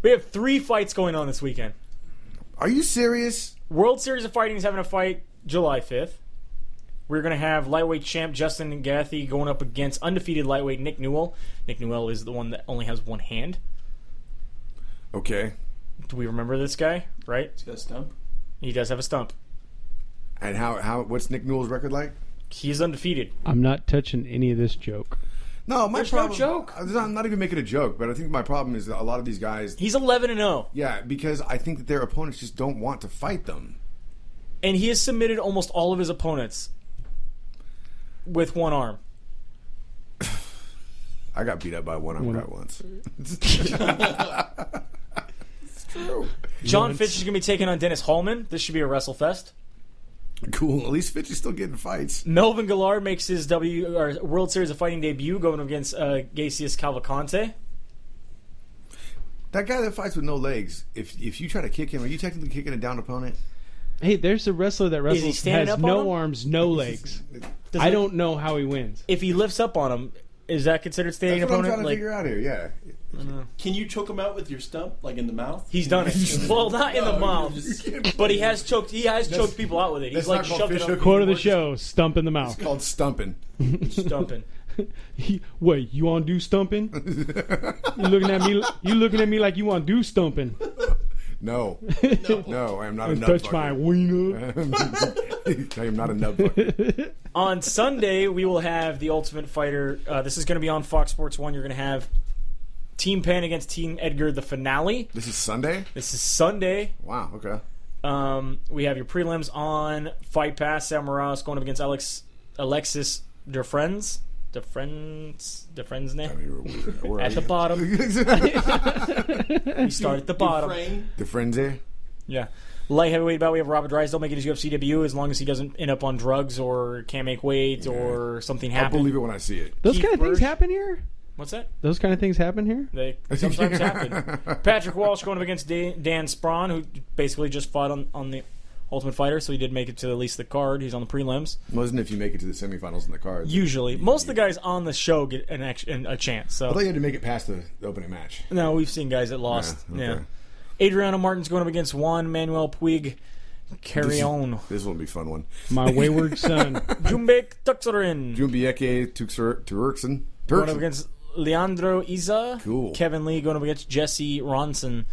We have 3 fights going on this weekend. Are you serious? World Series of Fighting is having a fight July 5th. We're going to have lightweight champ Justin Gaethje going up against undefeated lightweight Nick Newell. Nick Newell is the one that only has one hand. Okay. Do we remember this guy? Right? He's got a stump. He does have a stump. And what's Nick Newell's record like? He's undefeated. I'm not touching any of this joke. No, my There's problem. no joke. I'm not even making a joke, but I think my problem is that a lot of these guys. He's 11-0. Yeah, because I think that their opponents just don't want to fight them. And he has submitted almost all of his opponents with one arm. I got beat up by one arm guy once. It's true. John Fitch is going to be taking on Dennis Hallman. This should be a WrestleFest. Cool. At least Fitch is still getting fights. Melvin Gillard makes his World Series of Fighting debut going against Gacius Cavalcante. That guy that fights with no legs, if you try to kick him, are you technically kicking a down opponent? Hey, there's a wrestler that wrestles has up on no him? arms, no legs. I don't know how he wins. If he lifts up on him, is that considered standing That's what opponent? I'm trying to figure out here, yeah. Can you choke him out with your stump, like in the mouth? He's done it. Well, not in the mouth, but he has choked. He has choked people out with it. He's like shoved it up. Quote of the show: "Stump in the mouth." It's called stumping. Stumping. Wait, you want to do stumping? You looking at me? You looking at me like you want to do stumping? No, I am not a nub Touch fucker. my wiener. I am not a nub fucker. On Sunday, we will have the Ultimate Fighter. This is going to be on Fox Sports 1. You're going to have Team Penn against Team Edgar, the finale. This is Sunday? This is Sunday. Wow, okay. We have your prelims on Fight Pass. Sam Morales going up against Alexis Defrens. Defrensne. At the bottom. We start at the bottom. Defrenze. Yeah. Light heavyweight bout, we have Robert Drysdale making his UFC debut as long as he doesn't end up on drugs or can't make weight or something happen. I'll believe it when I see it. Those Keith kind of things Burge. happen here. What's that? Those kind of things happen here. They sometimes happen. Patrick Walsh going up against Dan Sprawn, who basically just fought on the Ultimate Fighter, so he did make it to at least the card. He's on the prelims. Wasn't if you make it to the semifinals in the card. Usually. Most of the guys on the show get a chance. So. I thought you had to make it past the opening match. No, we've seen guys that lost. Yeah, okay. Adriano Martin's going up against Juan Manuel Puig Carrion. This will be a fun one. My wayward son. Jumbek Tuxerin. Jumbieke Turkson. Going up against Leandro Iza. Cool. Kevin Lee going up against Jesse Ronson.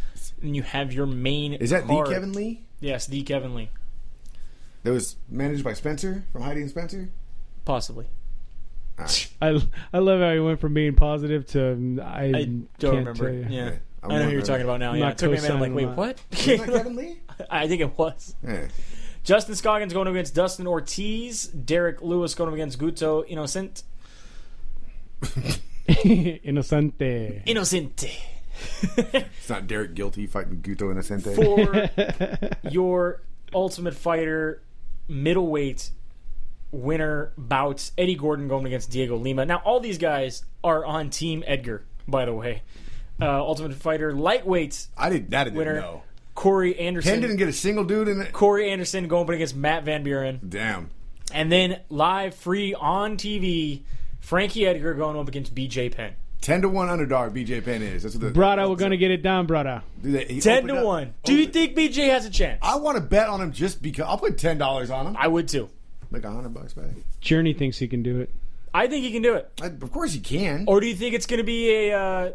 And you have your main Is that card. the Kevin Lee? Yes, the Kevin Lee. That was managed by Spencer from Heidi and Spencer? Possibly. Right. I love how he went from being positive to I don't can't remember. tell you. Yeah. I I know who you're talking about now. I'm Yeah, not it took me a minute. I'm like, wait, co-signing what? Wasn't that Kevin Lee? I think it was. Yeah. Justin Scoggins going up against Dustin Ortiz. Derek Lewis going up against Guto Innocent. Inocente. Innocente. It's not Derek Guilty fighting Guto Innocente. For your Ultimate Fighter middleweight winner bouts, Eddie Gordon going against Diego Lima. Now, all these guys are on Team Edgar, by the way. Ultimate Fighter lightweight I didn't winner know. Corey Anderson. Ken didn't get a single dude in it. Corey Anderson going up against Matt Van Buren. Damn. And then live, free, on TV, Frankie Edgar going up against BJ Penn. 10-1 underdog BJ Penn is. That's what the Brada, we're going to get it down, brada. 10-1. Do you think BJ has a chance? I want to bet on him just because. I'll put $10 on him. I would too. Make $100 back. Journey thinks he can do it. I think he can do it. Of course he can. Or do you think it's going to be a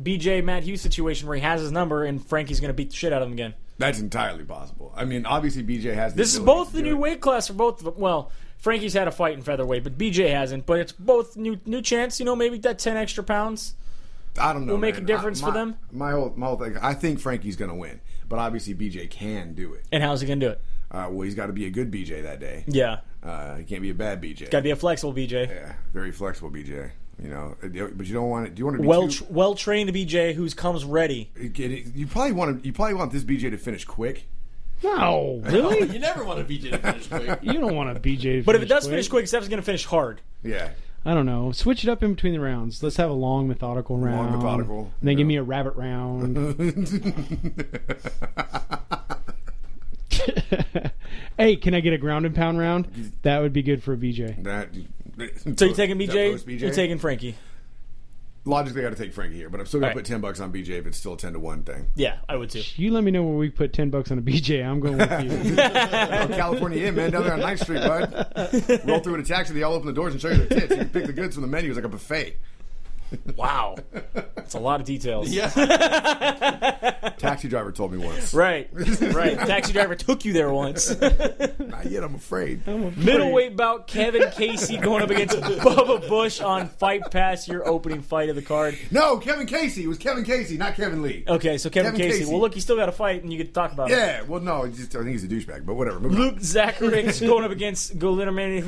BJ Matt Hughes situation where he has his number and Frankie's going to beat the shit out of him again? That's entirely possible. I mean, obviously BJ has. This is both the new weight class for both of them. Well, Frankie's had a fight in featherweight, but BJ hasn't. But it's both new chance. Maybe that 10 extra pounds. I don't know. Will make a difference for them. My whole thing. I think Frankie's going to win, but obviously BJ can do it. And how's he going to do it? Well, he's got to be a good BJ that day. Yeah. He can't be a bad BJ. Got to be a flexible BJ. Yeah, very flexible BJ. But you don't want it. Do you want to be well trained BJ who comes ready? You probably want this BJ to finish quick. No, really? You never want a BJ to finish quick. You don't want a BJ to But if it does quick. finish quick, Steph's going to finish hard. Yeah. I don't know. Switch it up in between the rounds. Let's have a long, methodical round. And then give me a rabbit round. Hey, can I get a ground and pound round? That would be good for a BJ. So you're taking BJ? You're taking Frankie? Logically, I got to take Frankie here, but I'm still going All to put $10 on BJ if it's still a 10-1 thing. Yeah, I would too. You let me know where we put $10 on a BJ. I'm going with you. California Inn, man, down there on 9th Street, bud. Roll through in a taxi, they all open the doors and show you their tits. You can pick the goods from the menu. It's like a buffet. Wow. That's a lot of details. Yeah. Taxi driver told me once. Right. Taxi driver took you there once. Not yet, I'm afraid. Middleweight bout, Kevin Casey going up against Bubba Bush on Fight Pass, your opening fight of the card. No, Kevin Casey. It was Kevin Casey, not Kevin Lee. Okay, so Kevin Casey. Well, look, he still got a fight, and you get to talk about it. Yeah, well, no, I think he's a douchebag, but whatever. Luke Zacharyk's going up against Golinderman.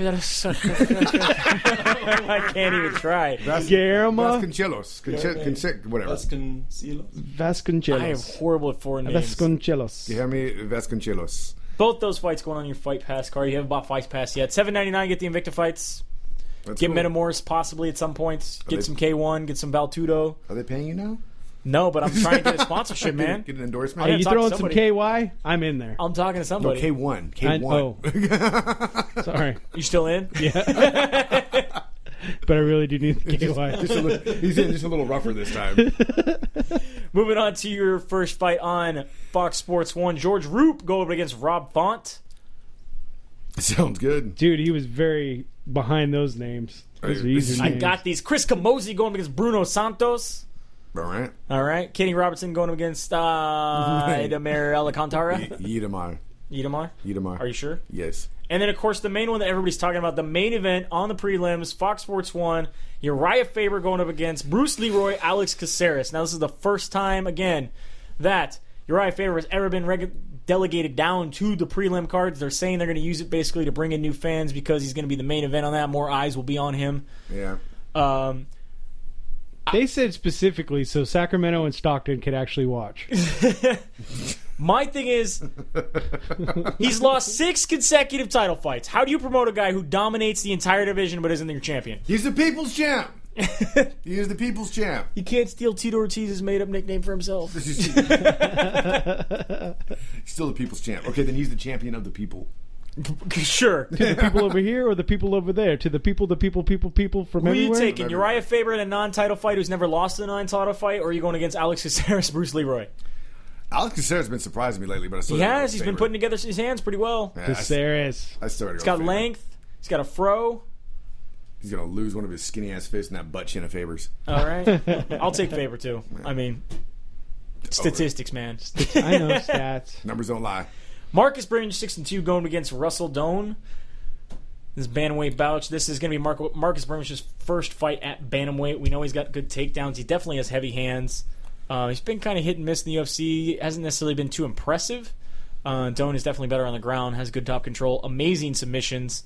I can't even try. Guillermo Vasconcelos. Whatever. Vasconcelos. I am horrible at foreign names. Vasconcelos. Guillermo Vasconcelos. Both those fights going on your Fight Pass card. You haven't bought Fight Pass yet. $7.99. Get the Invicta fights. That's Get cool. Metamorphs possibly at some point. Get some K1. Get some Baltudo. Are they paying you now? No, but I'm trying to get a sponsorship, man. Get an endorsement? Hey, I'm you talking to throwing some somebody. KY? I'm in there. I'm talking to No, somebody. K1. K1. Sorry. You still in? Yeah. But I really do need the KY. He's in just a little rougher this time. Moving on to your first fight on Fox Sports 1. George Roop going up against Rob Font. Sounds good. Dude, he was very behind those names. Those are easy I names. got these. Chris Camozzi going up against Bruno Santos. All right. All right. Kenny Robertson going up against Edamir Alcantara. Yidamar. Are you sure? Yes. And then, of course, the main one that everybody's talking about, the main event on the prelims, Fox Sports 1, Uriah Faber going up against Bruce Leroy, Alex Caceres. Now, this is the first time, again, that Uriah Faber has ever been delegated down to the prelim cards. They're saying they're going to use it basically to bring in new fans because he's going to be the main event on that. More eyes will be on him. Yeah. They said specifically so Sacramento and Stockton could actually watch. My thing is, he's lost 6 consecutive title fights. How do you promote a guy who dominates the entire division but isn't your champion? He's the people's champ. He is the people's champ. You can't steal Tito Ortiz's made-up nickname for himself. He's still the people's champ. Okay, then he's the champion of the people. Sure. To the people over here or the people over there? To the people from Who are you everywhere? taking? Uriah Faber in a non-title fight who's never lost a non-title fight, or are you going against Alex Caceres, Bruce Leroy? Alex Caceres has been surprising me lately, but I still He don't know has. his He's been favorite. putting together his hands pretty well. Yeah, Caceres. I started. He's got length. He's got a fro. He's gonna lose one of his skinny ass fists in that butt chin of Faber's. All right. I'll take Faber too. I mean, statistics, man. I know stats. Numbers don't lie. Marcus Bringe 6-2 going against Russell Doan. This bantamweight bout. This is going to be Marcus Bringe's first fight at bantamweight. We know he's got good takedowns. He definitely has heavy hands. He's been kind of hit and miss in the UFC. Hasn't necessarily been too impressive. Doan is definitely better on the ground. Has good top control. Amazing submissions.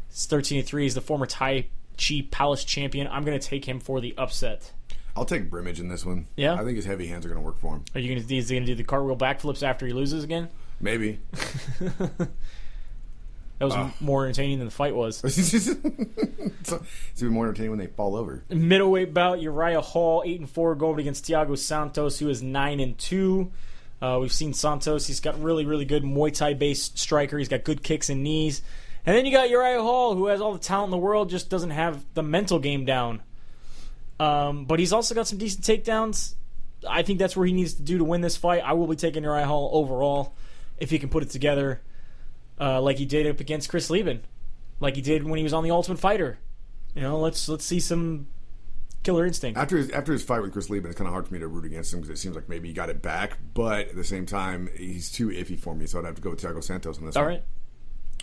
He's 13-3. He's the former Tai Chi Palace champion. I'm going to take him for the upset. I'll take Brimage in this one. Yeah? I think his heavy hands are gonna work for him. Are you going to? Is he going to do the cartwheel backflips after he loses again? Maybe. That was more entertaining than the fight was. It's even more entertaining when they fall over. Middleweight bout, Uriah Hall, 8-4, going against Thiago Santos, who is 9-2. We've seen Santos. He's got really, really good Muay Thai-based striker. He's got good kicks and knees. And then you got Uriah Hall, who has all the talent in the world, just doesn't have the mental game down. But he's also got some decent takedowns. I think that's where he needs to do to win this fight. I will be taking Uriah Hall overall if he can put it together like he did up against Chris Lieben, like he did when he was on The Ultimate Fighter. You know, let's see some killer instinct. After his fight with Chris Lieben, it's kind of hard for me to root against him because it seems like maybe he got it back, but at the same time, he's too iffy for me, so I'd have to go with Thiago Santos on this All one. right.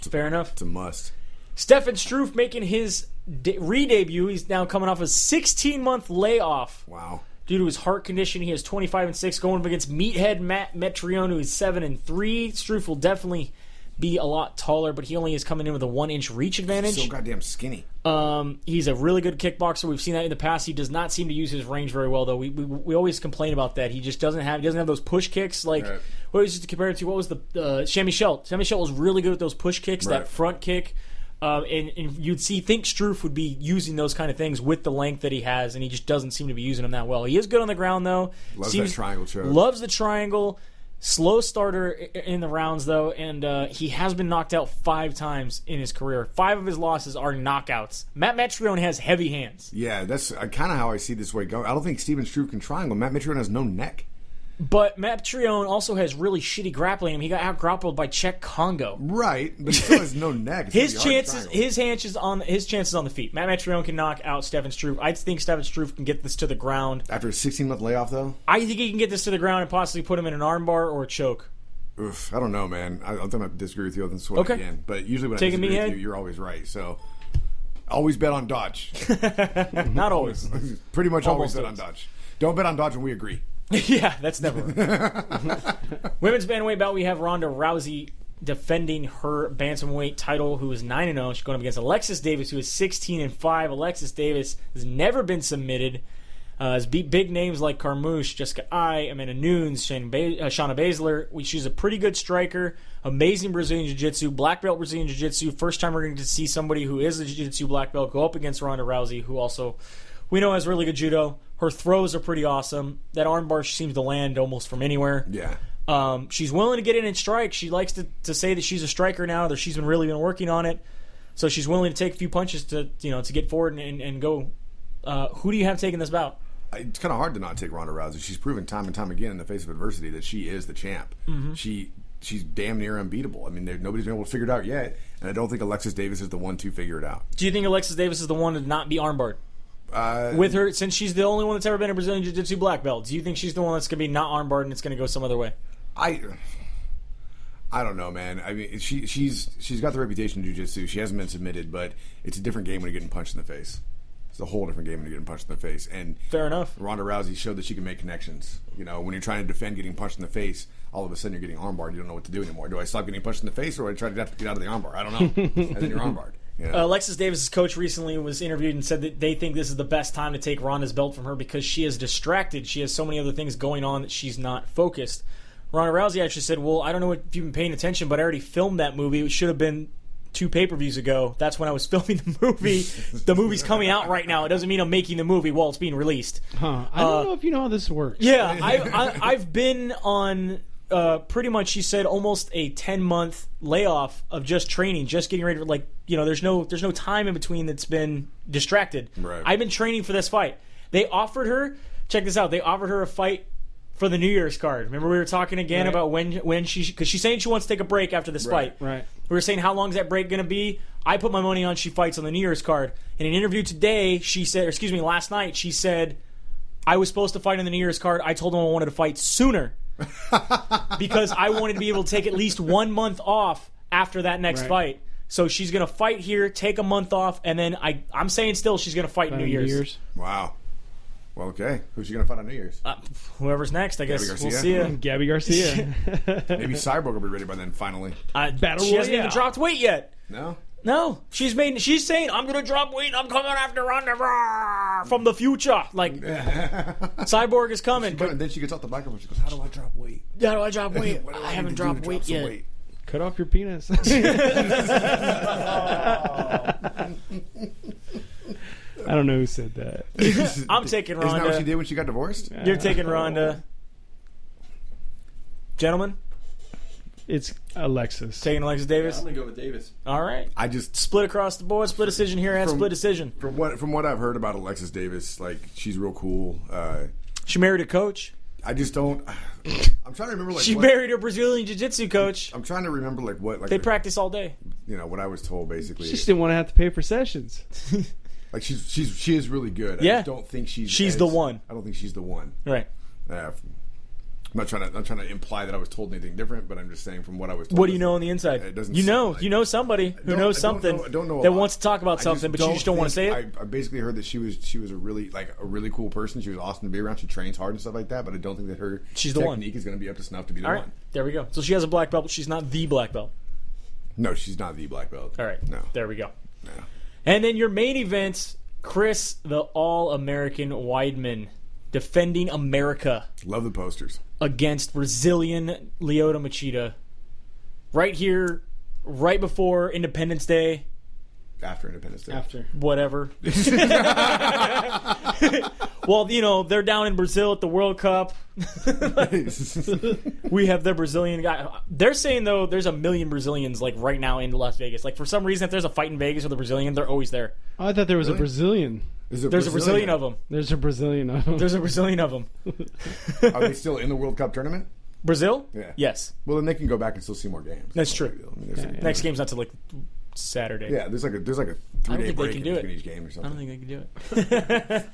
Fair enough. It's a must. Stefan Struve making his re-debut. He's now coming off a 16-month layoff. Wow. Due to his heart condition, he is 25-6, going up against meathead Matt Metrione, who is 7-3. Struve will definitely be a lot taller, but he only is coming in with a 1-inch reach advantage. He's so goddamn skinny. He's a really good kickboxer. We've seen that in the past. He does not seem to use his range very well, though. We always complain about that. He just doesn't have those push kicks. Like, right. What was to compare it to? What was the Sami Schelt? Sami Schelt was really good at those push kicks, right. That front kick. And you'd think Struve would be using those kind of things with the length that he has, and he just doesn't seem to be using them that well. He is good on the ground, though. Loves that triangle choke. Loves the triangle. Slow starter in the rounds, though, and he has been knocked out 5 times in his career. 5 of his losses are knockouts. Matt Metrione has heavy hands. Yeah, that's kind of how I see this way going. I don't think Stephen Struve can triangle. Matt Metrione has no neck. But Metrione also has really shitty grappling. He got out-grappled by Czech Congo. Right, but he still has no neck. His chances on the feet. Matt Metrione can knock out Stefan Struve. I think Stefan Struve can get this to the ground. After a 16-month layoff, though? I think he can get this to the ground and possibly put him in an armbar or a choke. Oof, I don't know, man. I think I disagree with you on this one again. But usually when I disagree with you, you're always right. So, always bet on Dodge. Not always. Pretty much always Almost bet on Dodge. Don't bet on Dodge when we agree. Yeah, that's never Women's bantamweight bout, we have Ronda Rousey defending her bantamweight title, who is 9-0. She's going up against Alexis Davis, who is 16-5. Alexis Davis has never been submitted. Has beat big names like Carmouche, Jessica Ai, Amanda Nunes, Shayna Baszler. She's a pretty good striker. Amazing Brazilian Jiu-Jitsu, black belt Brazilian Jiu-Jitsu. First time we're going to see somebody who is a Jiu-Jitsu black belt go up against Ronda Rousey, who also we know has really good judo. Her throws are pretty awesome. That armbar seems to land almost from anywhere. Yeah. She's willing to get in and strike. She likes to say that she's a striker now, that she's really been working on it. So she's willing to take a few punches to get forward and go. Who do you have taking this bout? It's kind of hard to not take Ronda Rousey. She's proven time and time again in the face of adversity that she is the champ. Mm-hmm. She's damn near unbeatable. I mean, nobody's been able to figure it out yet, and I don't think Alexis Davis is the one to figure it out. Do you think Alexis Davis is the one to not be armbarred? With her, since she's the only one that's ever been a Brazilian Jiu-Jitsu black belt, do you think she's the one that's going to be not armbarred and it's going to go some other way? I don't know, man. I mean, she's got the reputation in Jiu-Jitsu. She hasn't been submitted, but it's a different game when you're getting punched in the face. It's a whole different game when you're getting punched in the face. And fair enough. Ronda Rousey showed that she can make connections. When you're trying to defend getting punched in the face, all of a sudden you're getting armbarred. You don't know what to do anymore. Do I stop getting punched in the face, or do I try to get out of the armbar? I don't know. And then you're armbarred. Alexis Davis' coach recently was interviewed and said that they think this is the best time to take Ronda's belt from her because she is distracted. She has so many other things going on that she's not focused. Ronda Rousey actually said, well, I don't know if you've been paying attention, but I already filmed that movie. It should have been 2 pay-per-views ago. That's when I was filming the movie. The movie's coming out right now. It doesn't mean I'm making the movie while it's being released. I don't know if you know how this works. Yeah, I've been on... pretty much, she said, almost a 10-month layoff of just training, just getting ready for, there's no time in between that's been distracted. Right. I've been training for this fight. They offered her, check this out, they offered her a fight for the New Year's card. Remember we were talking again about when she, because she's saying she wants to take a break after this fight. Right. We were saying, how long is that break going to be? I put my money on she fights on the New Year's card. In an interview today, last night, she said, I was supposed to fight on the New Year's card. I told them I wanted to fight sooner. Because I wanted to be able to take at least 1 month off after that next fight. So she's going to fight here, take a month off, and then I'm saying still she's going to fight in New Year's. Wow. Well, okay. Who's she going to fight on New Year's? Whoever's next, I guess. We'll see ya. Gabby Garcia. Maybe Cyborg will be ready by then, finally. She hasn't even dropped weight yet. No? She's saying, I'm going to drop weight, I'm coming after Ronda from the future. Cyborg is coming. And then she gets off the microphone, she goes, how do I drop weight? How do I drop weight? I haven't dropped weight yet. Cut off your penis. I don't know who said that. I'm taking Ronda. Isn't that what she did when she got divorced? You're taking Ronda. Gentlemen? It's Alexis. Taking Alexis Davis? I'm going to go with Davis. All right. I just... Split across the board. Split decision here and split decision. From what I've heard about Alexis Davis, she's real cool. She married a coach. I just don't... I'm trying to remember, she married a Brazilian Jiu-Jitsu coach. I'm trying to remember, what... they practice all day. What I was told, basically. She just didn't want to have to pay for sessions. Like she is really good. Yeah. I just don't think She's the one. I don't think she's the one. Right. I'm not trying to imply that I was told anything different, but I'm just saying from what I was told. What do you know on the inside? It doesn't you know somebody who knows I something don't know a that lot. wants to talk about something, but you just don't want to say it. I basically heard that she was a really cool person. She was awesome to be around. She trains hard and stuff like that, but I don't think that her She's the one. technique is going to be up to snuff to be the All right, one. there we go. So she has a black belt, but she's not the black belt. No, she's not the black belt. All right, No. there we go. No. And then your main event, Chris, the All-American Weidman, defending America Love the posters. against Brazilian Lyoto Machida. Right here, right before Independence Day, After Independence Day. After. whatever. Well, they're down in Brazil at the World Cup. We have the Brazilian guy. They're saying, though, there's 1 million Brazilians, like, right now in Las Vegas. Like, for some reason, if there's a fight in Vegas with a Brazilian, they're always there. Oh, I thought there was Really? a Brazilian. There's a Brazilian of them. There's a Brazilian of them. There's a Brazilian of them. Are they still in the World Cup tournament? Brazil? Yeah. Yes. Well, then they can go back and still see more games. That's true. I mean, there's Next game's not till, like, Saturday. yeah, there's like a I don't 3-day think they break can in do between it. each game or I something. don't think they can do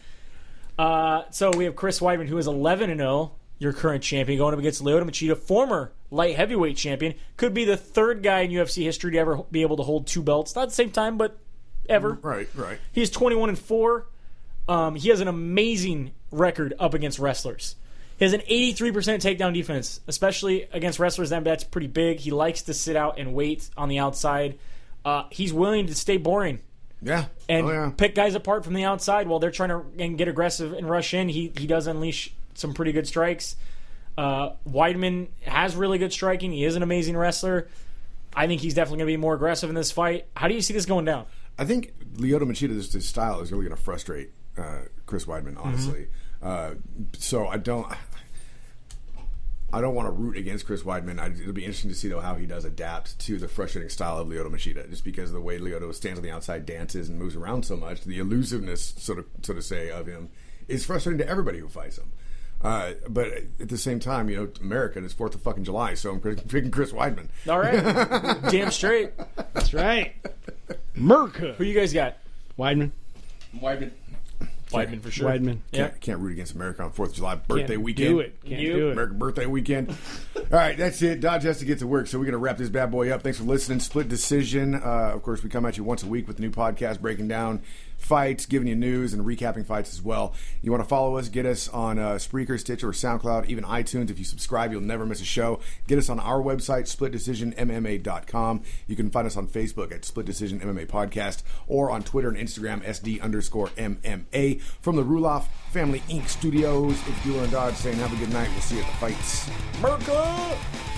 it. So we have Chris Weidman, who is 11-0, your current champion, going up against Lyoto Machida, former light heavyweight champion. Could be the third guy in UFC history to ever be able to hold 2 belts. Not at the same time, but ever. Right. He's 21-4. He has an amazing record up against wrestlers. He has an 83% takedown defense, especially against wrestlers. That's pretty big. He likes to sit out and wait on the outside. He's willing to stay boring Yeah. and pick guys apart from the outside while they're trying to get aggressive and rush in. He does unleash some pretty good strikes. Weidman has really good striking. He is an amazing wrestler. I think he's definitely going to be more aggressive in this fight. How do you see this going down? I think Lyoto Machida's his style is really going to frustrate Chris Weidman, honestly. So I don't want to root against Chris Weidman. It'll be interesting to see, though, how he does adapt to the frustrating style of Lyoto Machida, just because of the way Lyoto stands on the outside, dances, and moves around so much. The elusiveness, so to say, of him is frustrating to everybody who fights him. But at the same time, America, and it's 4th of fucking July, so I'm picking Chris Weidman. All right. Damn straight. That's right. Merca. Who you guys got? Weidman. Weidman for sure. Weidman. Yeah. Can't root against America on 4th of July birthday Can't weekend. do it. Can't do it. American birthday weekend. All right, that's it. Dodge has to get to work, so we're going to wrap this bad boy up. Thanks for listening. Split Decision. Of course, we come at you once a week with a new podcast breaking down fights, giving you news, and recapping fights as well. You want to follow us, get us on Spreaker, Stitcher, or SoundCloud, even iTunes. If you subscribe, you'll never miss a show. Get us on our website, splitdecisionmma.com. You can find us on Facebook at Split Decision MMA Podcast, or on Twitter and Instagram, SD_MMA. From the Ruloff Family Inc. Studios, it's Bueller and Dodge saying have a good night. We'll see you at the fights. Merca!